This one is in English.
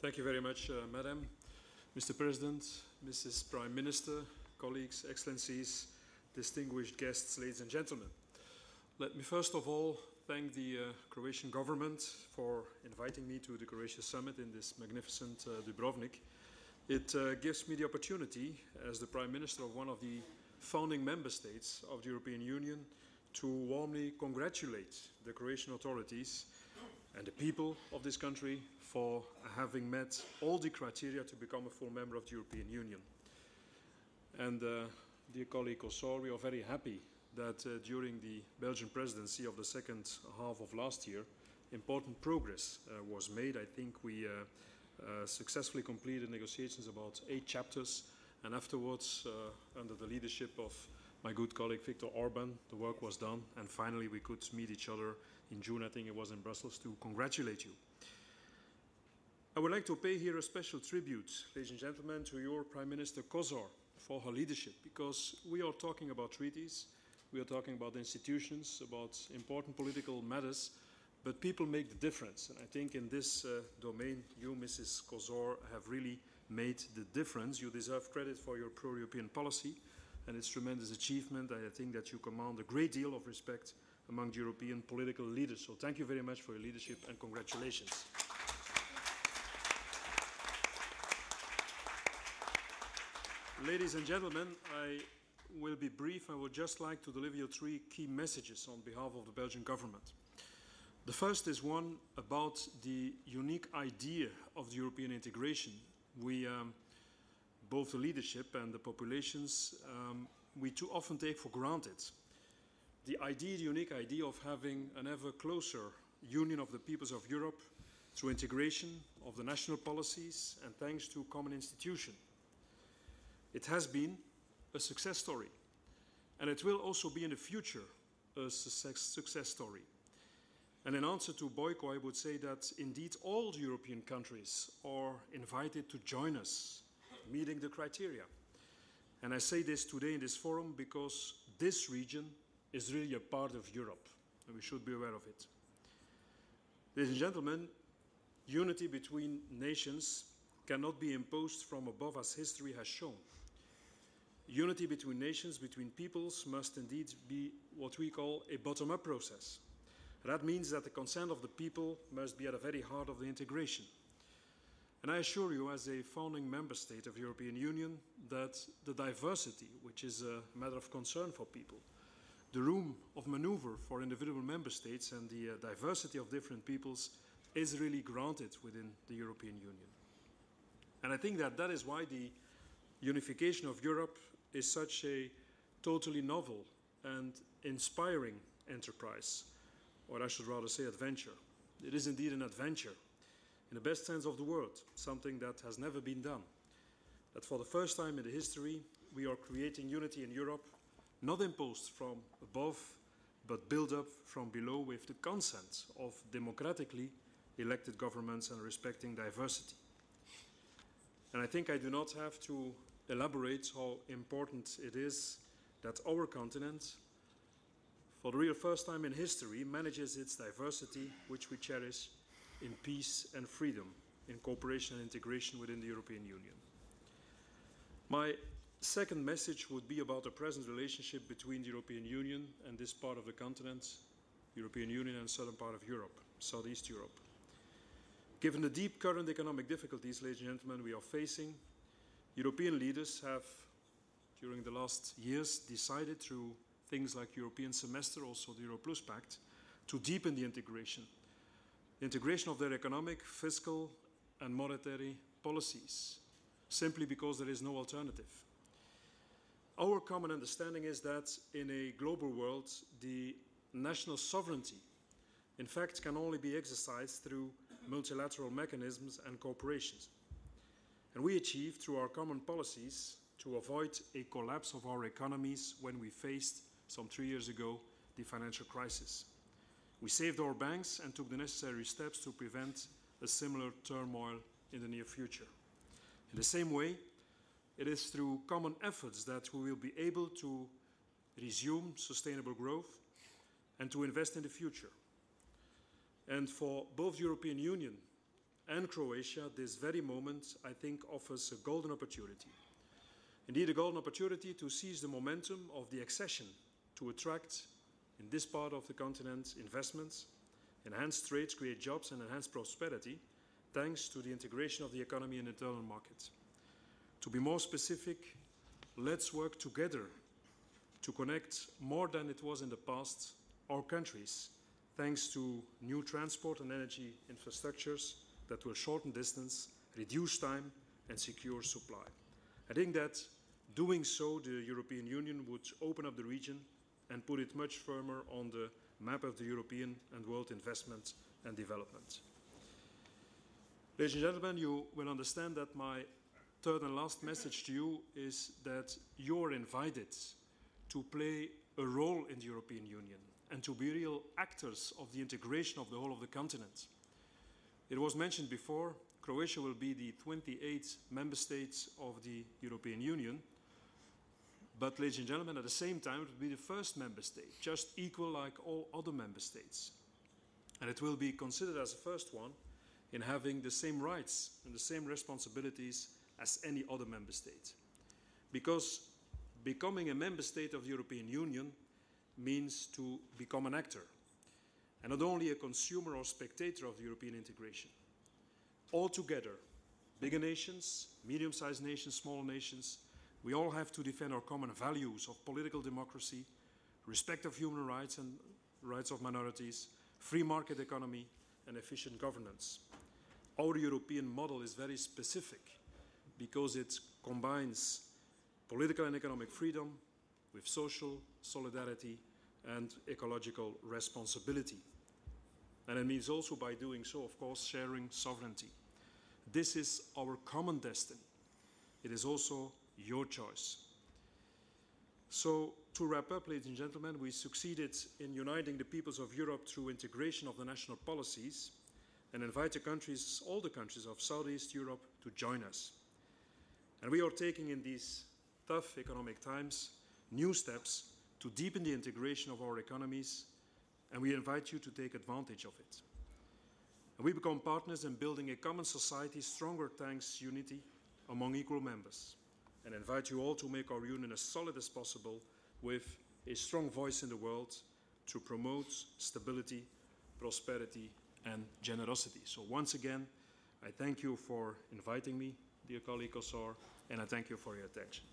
Thank you very much, Madam, Mr. President, Mrs. Prime Minister, colleagues, excellencies, distinguished guests, ladies and gentlemen. Let me first of all thank the Croatian government for inviting me to the Croatia Summit in this magnificent Dubrovnik. It gives me the opportunity, as the Prime Minister of one of the founding member states of the European Union, to warmly congratulate the Croatian authorities and the people of this country for having met all the criteria to become a full member of the European Union. And dear colleague Kosor, we are very happy that during the Belgian presidency of the second half of last year, important progress was made. I think we successfully completed negotiations about 8 chapters, and afterwards, under the leadership of my good colleague Viktor Orban, the work was done, and finally we could meet each other in June, I think it was in Brussels, to congratulate you. I would like to pay here a special tribute, ladies and gentlemen, to your Prime Minister Kosor for her leadership, because we are talking about treaties, we are talking about institutions, about important political matters, but people make the difference. And I think in this domain, you, Mrs. Kosor, have really made the difference. You deserve credit for your pro-European policy and its tremendous achievement. I think that you command a great deal of respect among the European political leaders. So thank you very much for your leadership and congratulations. Ladies and gentlemen, I will be brief. I would just like to deliver you 3 key messages on behalf of the Belgian government. The first is one about the unique idea of the European integration. We, both the leadership and the populations, we too often take for granted. The unique idea of having an ever closer union of the peoples of Europe through integration of the national policies and thanks to common institutions. It has been a success story, and it will also be in the future a success story. And in answer to Boyko, I would say that indeed all the European countries are invited to join us, meeting the criteria. And I say this today in this forum because this region is really a part of Europe, and we should be aware of it. Ladies and gentlemen, unity between nations cannot be imposed from above, as history has shown. Unity between nations, between peoples, must indeed be what we call a bottom-up process. That means that the consent of the people must be at the very heart of the integration. And I assure you, as a founding member state of the European Union, that the diversity, which is a matter of concern for people, the room of maneuver for individual member states and the diversity of different peoples is really granted within the European Union. And I think that that is why the unification of Europe is such a totally novel and inspiring enterprise, or I should rather say adventure. It is indeed an adventure, in the best sense of the word, something that has never been done. That for the first time in the history, we are creating unity in Europe, not imposed from above, but built up from below with the consent of democratically elected governments and respecting diversity. And I think I do not have to elaborate how important it is that our continent, for the real first time in history, manages its diversity, which we cherish, in peace and freedom, in cooperation and integration within the European Union. My second message would be about the present relationship between the European Union and this part of the continent, European Union and southern part of Europe, Southeast Europe. Given the deep current economic difficulties, ladies and gentlemen, we are facing, European leaders have, during the last years, decided through things like European semester, also the Euro Plus Pact, to deepen the integration of their economic, fiscal and monetary policies, simply because there is no alternative. Our common understanding is that in a global world, the national sovereignty, in fact, can only be exercised through multilateral mechanisms and cooperations. And we achieved, through our common policies, to avoid a collapse of our economies when we faced, some 3 years ago, the financial crisis. We saved our banks and took the necessary steps to prevent a similar turmoil in the near future. In the same way, it is through common efforts that we will be able to resume sustainable growth and to invest in the future. And for both the European Union and Croatia, this very moment, I think, offers a golden opportunity. Indeed, a golden opportunity to seize the momentum of the accession to attract, in this part of the continent, investments, enhance trade, create jobs, and enhance prosperity, thanks to the integration of the economy and internal market. To be more specific, let's work together to connect more than it was in the past our countries, thanks to new transport and energy infrastructures that will shorten distance, reduce time, and secure supply. I think that doing so, the European Union would open up the region and put it much firmer on the map of the European and world investment and development. Ladies and gentlemen, you will understand that my third and last message to you is that you're invited to play a role in the European Union and to be real actors of the integration of the whole of the continent. It was mentioned before, Croatia will be the 28th member state of the European Union, but ladies and gentlemen, at the same time, it will be the first member state, just equal like all other member states. And it will be considered as the first one in having the same rights and the same responsibilities as any other member state. Because becoming a member state of the European Union means to become an actor, and not only a consumer or spectator of the European integration. All together, bigger nations, medium-sized nations, small nations, we all have to defend our common values of political democracy, respect of human rights and rights of minorities, free market economy, and efficient governance. Our European model is very specific because it combines political and economic freedom with social solidarity and ecological responsibility. And it means also, by doing so, of course, sharing sovereignty. This is our common destiny. It is also your choice. So, to wrap up, ladies and gentlemen, we succeeded in uniting the peoples of Europe through integration of the national policies and invite the countries, all the countries of Southeast Europe to join us. And we are taking in these tough economic times new steps to deepen the integration of our economies, and we invite you to take advantage of it. And we become partners in building a common society stronger thanks to unity among equal members, and invite you all to make our union as solid as possible with a strong voice in the world to promote stability, prosperity, and generosity. So once again, I thank you for inviting me, dear colleague Kossar, and I thank you for your attention.